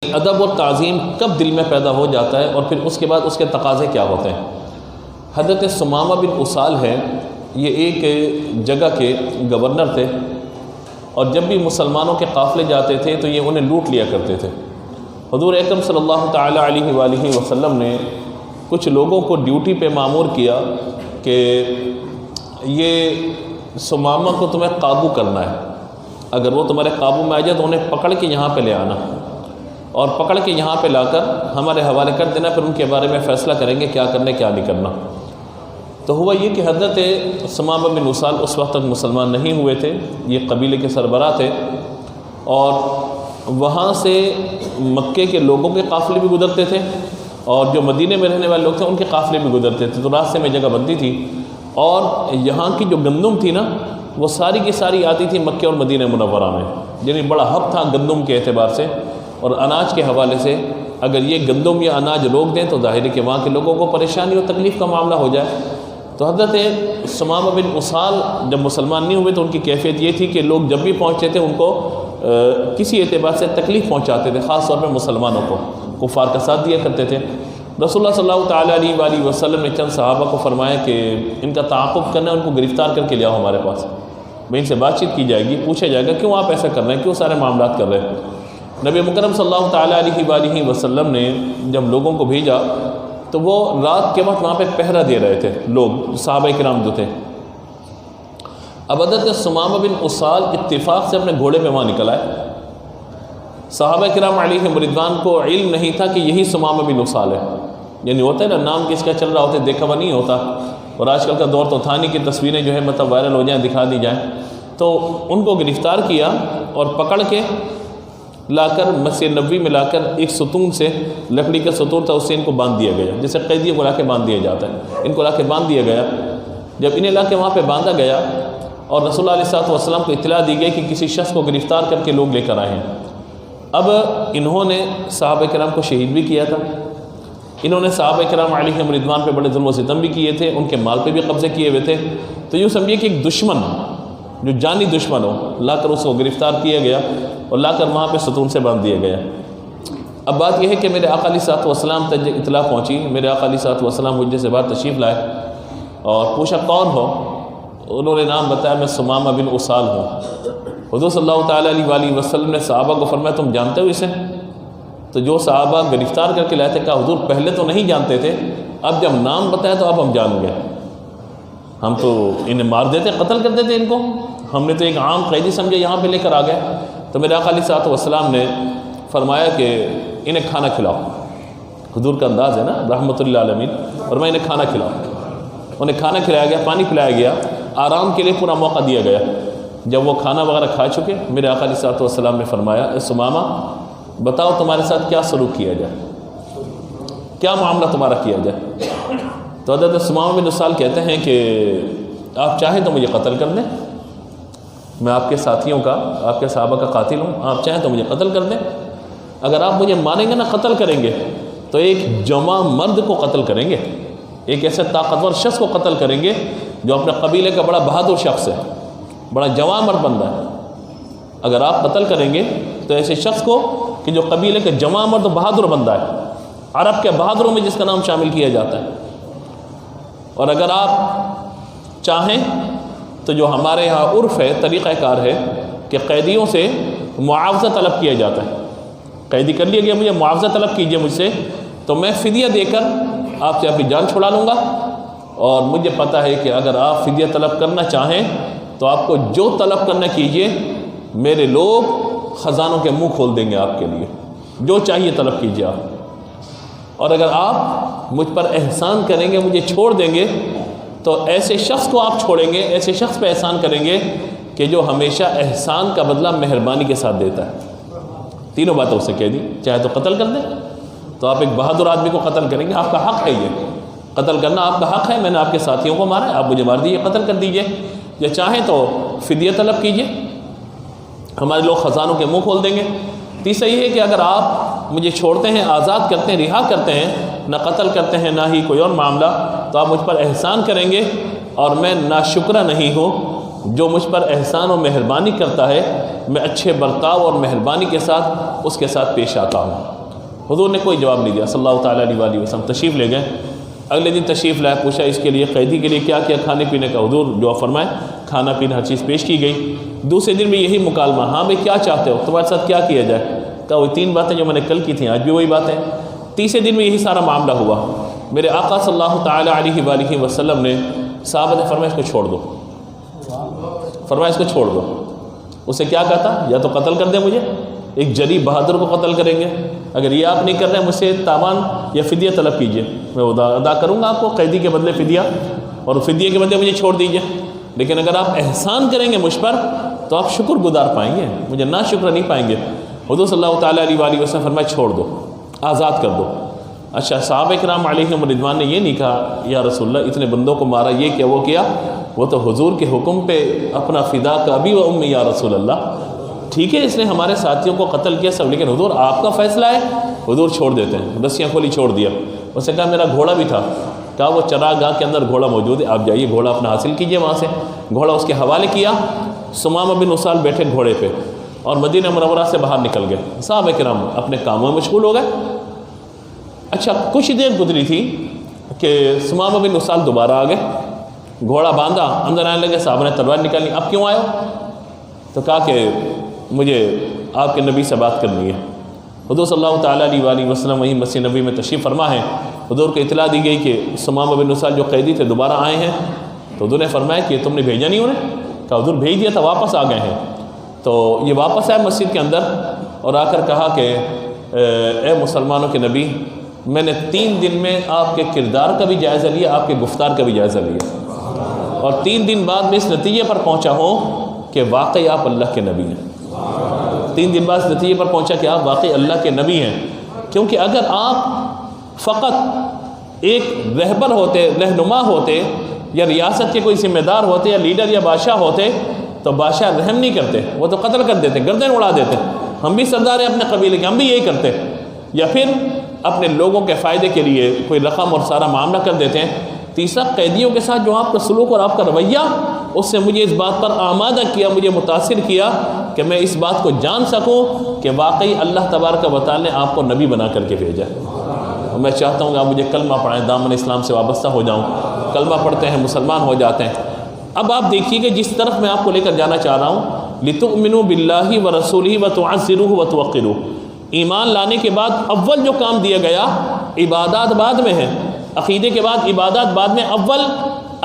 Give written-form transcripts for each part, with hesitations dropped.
ادب اور تعظیم کب دل میں پیدا ہو جاتا ہے اور پھر اس کے بعد اس کے تقاضے کیا ہوتے ہیں؟ حضرت ثمامہ بن اسال ہے، یہ ایک جگہ کے گورنر تھے، اور جب بھی مسلمانوں کے قافلے جاتے تھے تو یہ انہیں لوٹ لیا کرتے تھے۔ حضور اکرم صلی اللہ تعالیٰ علیہ وآلہ وسلم نے کچھ لوگوں کو ڈیوٹی پہ مامور کیا کہ یہ ثمامہ کو تمہیں قابو کرنا ہے، اگر وہ تمہارے قابو میں آ جائے تو انہیں پکڑ کے یہاں پہ لے آنا، اور پکڑ کے یہاں پہ لا کر ہمارے حوالے کر دینا، پھر ان کے بارے میں فیصلہ کریں گے کیا کرنے کیا نہیں کرنا۔ تو ہوا یہ کہ حضرت ثمامہ بن اسال اس وقت تک مسلمان نہیں ہوئے تھے، یہ قبیلے کے سربراہ تھے، اور وہاں سے مکے کے لوگوں کے قافلے بھی گزرتے تھے اور جو مدینے میں رہنے والے لوگ تھے ان کے قافلے بھی گزرتے تھے، تو راستے میں جگہ بندی تھی، اور یہاں کی جو گندم تھی نا وہ ساری کی ساری آتی تھی مکے اور مدینہ منورہ میں، یعنی بڑا ہب تھا گندم کے اعتبار سے اور اناج کے حوالے سے۔ اگر یہ گندم یا اناج روک دیں تو ظاہر ہے کہ وہاں کے لوگوں کو پریشانی اور تکلیف کا معاملہ ہو جائے۔ تو حضرت ثمامہ بن اسال جب مسلمان نہیں ہوئے تو ان کی کیفیت یہ تھی کہ لوگ جب بھی پہنچتے تھے ان کو کسی اعتبار سے تکلیف پہنچاتے تھے، خاص طور پہ مسلمانوں کو، کفار کا ساتھ دیا کرتے تھے۔ رسول اللہ صلی اللہ تعالیٰ علیہ وآلہ وسلم نے چند صحابہ کو فرمایا کہ ان کا تعاقب کرنا ہے، ان کو گرفتار کر کے لے آؤ ہمارے پاس، میں ان سے بات چیت کی جائے گی، پوچھا جائے گا کیوں آپ ایسا کر رہے ہیں، کیوں سارے معاملات کر رہے ہیں۔ نبی مکرم صلی اللہ تعالیٰ علیہ وآلہ وسلم نے جب لوگوں کو بھیجا تو وہ رات کے وقت وہاں پہ پہرا دے رہے تھے لوگ، صحابہ کرام جو تھے۔ اب حضرت ثمامہ بن اسال اتفاق سے اپنے گھوڑے پہ وہاں نکل آئے۔ صحابہ کرام علیہم رضوان کو علم نہیں تھا کہ یہی ثمامہ بن اسال ہے، یعنی ہوتا ہے نا نام کس کا چل رہا ہوتا ہے، دیکھا ہوا نہیں ہوتا، اور آج کل کا دور تو تھا نہیں کہ تصویریں جو ہے مطلب وائرل ہو جائیں، دکھا دی جائیں۔ تو ان کو گرفتار کیا اور پکڑ کے لا کر مسجد نبوی میں لا کر ایک ستون سے، لکڑی کا ستون تھا، اس سے ان کو باندھ دیا گیا، جیسے قیدیوں کو لا کے باندھ دیا جاتا ہے، ان کو لا کے باندھ دیا گیا۔ جب انہیں لا کے وہاں پہ باندھا گیا اور رسول اللہ علیہ وسلم کو اطلاع دی گئی کہ کسی شخص کو گرفتار کر کے لوگ لے کر آئے ہیں، اب انہوں نے صحابہ کرام کو شہید بھی کیا تھا، انہوں نے صحابہ کرام علیہم رضوان پہ بڑے ظلم و ستم بھی کیے تھے، ان کے مال پہ بھی قبضے کیے ہوئے تھے۔ تو یوں سمجھیے کہ ایک دشمن جو جانی دشمن ہو لا کر اس کو گرفتار کیا گیا اور لا کر وہاں پہ ستون سے باندھ دیا گیا۔ اب بات یہ ہے کہ میرے آقا علیہ الصلوۃ والسلام تک اطلاع پہنچی، میرے آقا علیہ الصلوۃ والسلام حجرے سے باہر تشریف لائے اور پوچھا کون ہو، انہوں نے نام بتایا میں ثمامہ بن اسال ہوں۔ حضور صلی اللہ تعالیٰ علیہ وآلہ وسلم نے صحابہ کو فرمایا تم جانتے ہو اسے؟ تو جو صحابہ گرفتار کر کے لائے تھے کہا حضور پہلے تو نہیں جانتے تھے، اب جب نام بتایا تو اب ہم جان گئے، ہم تو انہیں مار دیتے، قتل کر دیتے ان کو، ہم نے تو ایک عام قیدی سمجھے یہاں پہ لے کر آ گئے۔ تو میرے آقا علیہ الصلوۃ والسلام نے فرمایا کہ انہیں کھانا کھلاؤ، حضور کا انداز ہے نا رحمۃ اللہ عالمین، اور میں انہیں کھانا کھلاؤ۔ انہیں کھانا کھلایا گیا، پانی پلایا گیا، آرام کے لیے پورا موقع دیا گیا۔ جب وہ کھانا وغیرہ کھا چکے میرے آقا علیہ الصلوۃ والسلام نے فرمایا اے ثمامہ بتاؤ تمہارے ساتھ کیا سلوک کیا جائے، کیا معاملہ تمہارا کیا جائے۔ تو حضرت ثمامہ بن اسال کہتے ہیں کہ آپ چاہیں تو مجھے قتل کر دیں، میں آپ کے ساتھیوں کا، آپ کے صحابہ کا قاتل ہوں، آپ چاہیں تو مجھے قتل کر دیں، اگر آپ مجھے ماریں گے نا، قتل کریں گے تو ایک جواں مرد کو قتل کریں گے، ایک ایسے طاقتور شخص کو قتل کریں گے جو اپنے قبیلے کا بڑا بہادر شخص ہے، بڑا جواں مرد بندہ ہے۔ اگر آپ قتل کریں گے تو ایسے شخص کو کہ جو قبیلے کا جواں مرد بہادر بندہ ہے، عرب کے بہادروں میں جس کا نام شامل کیا جاتا ہے۔ اور اگر آپ چاہیں تو جو ہمارے یہاں عرف ہے، طریقہ کار ہے کہ قیدیوں سے معاوضہ طلب کیا جاتا ہے، قیدی کر لیا گیا، مجھے معاوضہ طلب کیجئے مجھ سے، تو میں فدیہ دے کر آپ سے اپنی جان چھڑا لوں گا، اور مجھے پتہ ہے کہ اگر آپ فدیہ طلب کرنا چاہیں تو آپ کو جو طلب کرنا کیجئے، میرے لوگ خزانوں کے منہ کھول دیں گے آپ کے لیے، جو چاہیے طلب کیجئے آپ۔ اور اگر آپ مجھ پر احسان کریں گے، مجھے چھوڑ دیں گے، تو ایسے شخص کو آپ چھوڑیں گے، ایسے شخص پہ احسان کریں گے کہ جو ہمیشہ احسان کا بدلہ مہربانی کے ساتھ دیتا ہے۔ تینوں باتوں اسے کہہ دی، چاہے تو قتل کر دیں، تو آپ ایک بہادر آدمی کو قتل کریں گے، آپ کا حق ہے، یہ قتل کرنا آپ کا حق ہے، میں نے آپ کے ساتھیوں کو مارا ہے، آپ مجھے مار دیجیے، قتل کر دیجیے، یا چاہیں تو فدیہ طلب کیجیے، ہمارے لوگ خزانوں کے منہ کھول دیں گے۔ تیسرا یہ ہے کہ اگر آپ مجھے چھوڑتے ہیں، آزاد کرتے ہیں، رہا کرتے ہیں، نہ قتل کرتے ہیں نہ ہی کوئی اور معاملہ، تو آپ مجھ پر احسان کریں گے، اور میں ناشکرہ نہیں ہوں، جو مجھ پر احسان و مہربانی کرتا ہے میں اچھے برتاؤ اور مہربانی کے ساتھ اس کے ساتھ پیش آتا ہوں۔ حضور نے کوئی جواب نہیں دیا صلی اللہ تعالیٰ علیہ وآلہ وسلم، تشریف لے گئے۔ اگلے دن تشریف لائے، پوچھا اس کے لیے قیدی کے لیے کیا کیا کھانے پینے کا، حضور جواب فرمائے کھانا پینا ہر چیز پیش کی گئی۔ دوسرے دن بھی یہی مکالمہ، ہاں بھائی کیا چاہتے ہو، تمہارے ساتھ کیا کیا جائے؟ کہا وہی 3 باتیں جو میں نے کل کی تھیں آج بھی وہی باتیں۔ تیسرے دن میں یہی سارا معاملہ ہوا۔ میرے آقا صلی اللہ تعالیٰ علیہ وآلہ وسلم نے صحابہ نے فرمایا اس کو چھوڑ دو، فرمایا اس کو چھوڑ دو۔ اسے کیا کہتا، یا تو قتل کر دیں مجھے، ایک جری بہادر کو قتل کریں گے، اگر یہ آپ نہیں کر رہے ہیں مجھ سے تاوان یا فدیہ طلب کیجئے، میں ادا کروں گا آپ کو قیدی کے بدلے فدیہ، اور فدیہ کے بدلے مجھے چھوڑ دیجئے۔ لیکن اگر آپ احسان کریں گے مجھ پر تو آپ شکر گزار پائیں گے، مجھے نا شکر نہیں پائیں گے۔ حضور صلی اللہ تعالیٰ علیہ وآلہ وسلم فرمایا چھوڑ دو، آزاد کر دو۔ اچھا صحابہ کرام علیہم رضوان نے یہ نہیں کہا یا رسول اللہ اتنے بندوں کو مارا، یہ کیا وہ کیا، وہ تو حضور کے حکم پہ اپنا فدا کا ابی و امی یا رسول اللہ، ٹھیک ہے اس نے ہمارے ساتھیوں کو قتل کیا سب، لیکن حضور آپ کا فیصلہ ہے، حضور چھوڑ دیتے ہیں۔ رسیاں کھولی چھوڑ دیا۔ اس نے کہا میرا گھوڑا بھی تھا، کہا وہ چراگاہ کے اندر گھوڑا موجود ہے، آپ جائیے گھوڑا اپنا حاصل کیجئے وہاں سے۔ گھوڑا اس کے حوالے کیا، ثمامہ بن اسال بیٹھے گھوڑے پہ اور مدینہ منورہ سے باہر نکل گئے۔ صحابہ کرام اپنے کاموں میں مشغول ہو گئے۔ اچھا کچھ دیر گزری تھی کہ ثمامہ بن اسال دوبارہ آ گئے، گھوڑا باندھا، اندر آنے لگے۔ صحابہ نے تلوار نکالی، اب کیوں آئے ہو؟ تو کہا کہ مجھے آپ کے نبی سے بات کرنی ہے۔ حضور صلی اللہ تعالیٰ علیہ وآلہ وسلم وہیں مسجد نبی میں تشریف فرما ہے۔ حضور کو اطلاع دی گئی کہ ثمامہ بن اسال جو قیدی تھے دوبارہ آئے ہیں۔ تو حضور نے فرمایا کہ تم نے بھیجا نہیں انہیں؟ کہا حضور بھیج دیا تھا، واپس آ گئے ہیں۔ تو یہ واپس آئے مسجد کے اندر اور آ کر کہا کہ اے مسلمانوں کے نبی، میں نے 3 دن میں آپ کے کردار کا بھی جائزہ لیا، آپ کے گفتار کا بھی جائزہ لیا، اور 3 دن بعد میں اس نتیجے پر پہنچا ہوں کہ واقعی آپ اللہ کے نبی ہیں۔ 3 دن بعد اس نتیجے پر پہنچا کہ آپ واقعی اللہ کے نبی ہیں، کیونکہ اگر آپ فقط ایک رہبر ہوتے، رہنما ہوتے، یا ریاست کے کوئی ذمہ دار ہوتے، یا لیڈر یا بادشاہ ہوتے تو بادشاہ رحم نہیں کرتے، وہ تو قتل کر دیتے، گردن اڑا دیتے۔ ہم بھی سردار ہیں اپنے قبیلے کے، ہم بھی یہی کرتے، یا پھر اپنے لوگوں کے فائدے کے لیے کوئی رقم اور سارا معاملہ کر دیتے ہیں۔ تیسرا قیدیوں کے ساتھ جو آپ کا سلوک اور آپ کا رویہ، اس سے مجھے اس بات پر آمادہ کیا، مجھے متاثر کیا کہ میں اس بات کو جان سکوں کہ واقعی اللہ تبارک و تعالی نے آپ کو نبی بنا کر کے بھیجا ہے۔ اور میں چاہتا ہوں کہ آپ مجھے کلمہ پڑھائیں، دامن اسلام سے وابستہ ہو جاؤں، کلمہ پڑھتے ہیں مسلمان ہو جاتے ہیں۔ اب آپ دیکھیے کہ جس طرف میں آپ کو لے کر جانا چاہ رہا ہوں، لِتُؤْمِنُوا بِاللَّهِ وَرَسُولِهِ وَتُعَزِّرُوهُ وَتُوَقِّرُوهُ، ایمان لانے کے بعد اول جو کام دیا گیا، عبادات بعد میں ہے، عقیدے کے بعد عبادات بعد میں، اول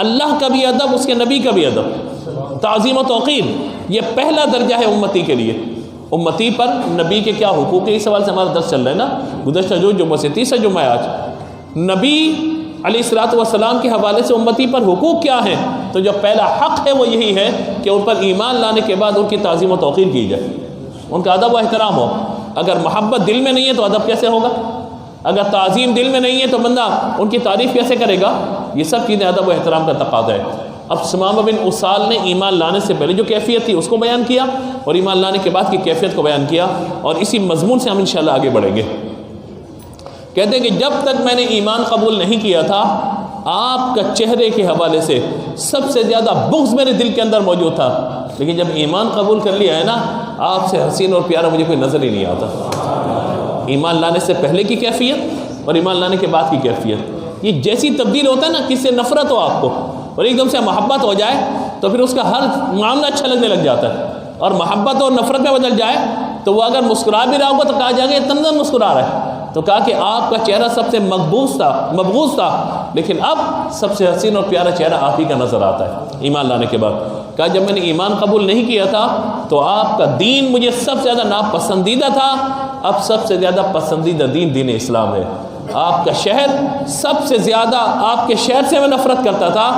اللہ کا بھی ادب، اس کے نبی کا بھی ادب، تعظیم و توقیر، یہ پہلا درجہ ہے امتی کے لیے۔ امتی پر نبی کے کیا حقوق ہے، اس سوال سے ہمارا درس چل رہا ہے نا، گزشتہ جو جمعہ سے تیسرا جمعہ ہے آج۔ نبی علیہ الصلوۃ والسلام کے حوالے سے امتی پر حقوق کیا ہیں، تو جو پہلا حق ہے وہ یہی ہے کہ ان پر ایمان لانے کے بعد ان کی تعظیم و توقیر کی جائے، ان کا ادب و احترام ہو۔ اگر محبت دل میں نہیں ہے تو ادب کیسے ہوگا؟ اگر تعظیم دل میں نہیں ہے تو بندہ ان کی تعریف کیسے کرے گا؟ یہ سب چیزیں ادب و احترام کا تقاضا ہے۔ اب ثمامہ بن اسال نے ایمان لانے سے پہلے جو کیفیت تھی اس کو بیان کیا، اور ایمان لانے کے بعد کی کیفیت کو بیان کیا، اور اسی مضمون سے ہم انشاءاللہ آگے بڑھیں گے۔ کہتے ہیں کہ جب تک میں نے ایمان قبول نہیں کیا تھا، آپ کا چہرے کے حوالے سے سب سے زیادہ بغض میرے دل کے اندر موجود تھا، لیکن جب ایمان قبول کر لیا ہے نا، آپ سے حسین اور پیارا مجھے کوئی نظر ہی نہیں آتا۔ ایمان لانے سے پہلے کی کیفیت اور ایمان لانے کے بعد کی کیفیت، یہ جیسی تبدیل ہوتا ہے نا، کس سے نفرت ہو آپ کو اور ایک دم سے محبت ہو جائے تو پھر اس کا ہر معاملہ اچھا لگنے لگ جاتا ہے، اور محبت اور نفرت میں بدل جائے تو وہ اگر مسکرا بھی رہا ہوگا تو کہا جائے گا یہ تنزن مسکرا رہا ہے۔ تو کہا کہ آپ کا چہرہ سب سے مبغوض تھا، لیکن اب سب سے حسین اور پیارا چہرہ آپ ہی کا نظر آتا ہے ایمان لانے کے بعد۔ کہا جب میں نے ایمان قبول نہیں کیا تھا تو آپ کا دین مجھے سب سے زیادہ ناپسندیدہ تھا، اب سب سے زیادہ پسندیدہ دین دین اسلام ہے۔ آپ کا شہر سب سے زیادہ، آپ کے شہر سے میں نفرت کرتا تھا،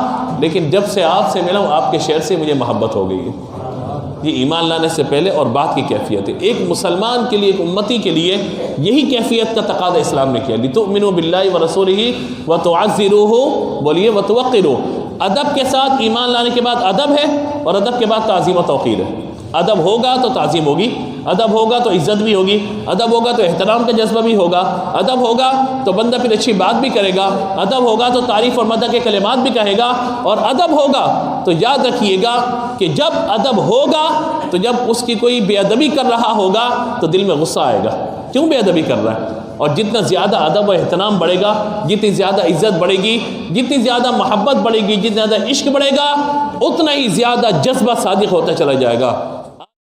لیکن جب سے آپ سے ملا ہوں آپ کے شہر سے مجھے محبت ہو گئی ہے۔ یہ ایمان لانے سے پہلے اور بعد کی کیفیت ہے۔ ایک مسلمان کے لیے، ایک امتی کے لیے یہی کیفیت کا تقاضا اسلام نے کیا، لِتُؤْمِنُوا بِاللَّهِ وَرَسُولِهِ وَتُعَزِّرُوهُ، بولیے وَتُوَقِّرُوهُ۔ ادب کے ساتھ ایمان لانے کے بعد ادب ہے، اور ادب کے بعد تعظیم و توقیر ہے۔ ادب ہوگا تو تعظیم ہوگی، ادب ہوگا تو عزت بھی ہوگی، ادب ہوگا تو احترام کا جذبہ بھی ہوگا، ادب ہوگا تو بندہ پھر اچھی بات بھی کرے گا، ادب ہوگا تو تعریف اور مدح کے کلمات بھی کہے گا، اور ادب ہوگا تو یاد رکھیے گا کہ جب ادب ہوگا تو جب اس کی کوئی بے ادبی کر رہا ہوگا تو دل میں غصہ آئے گا، کیوں بے ادبی کر رہا ہے؟ اور جتنا زیادہ ادب و احترام بڑھے گا، جتنی زیادہ عزت بڑھے گی، جتنی زیادہ محبت بڑھے گی، جتنا زیادہ عشق بڑھے گا، اتنا ہی زیادہ جذبہ صادق ہوتا چلا جائے گا۔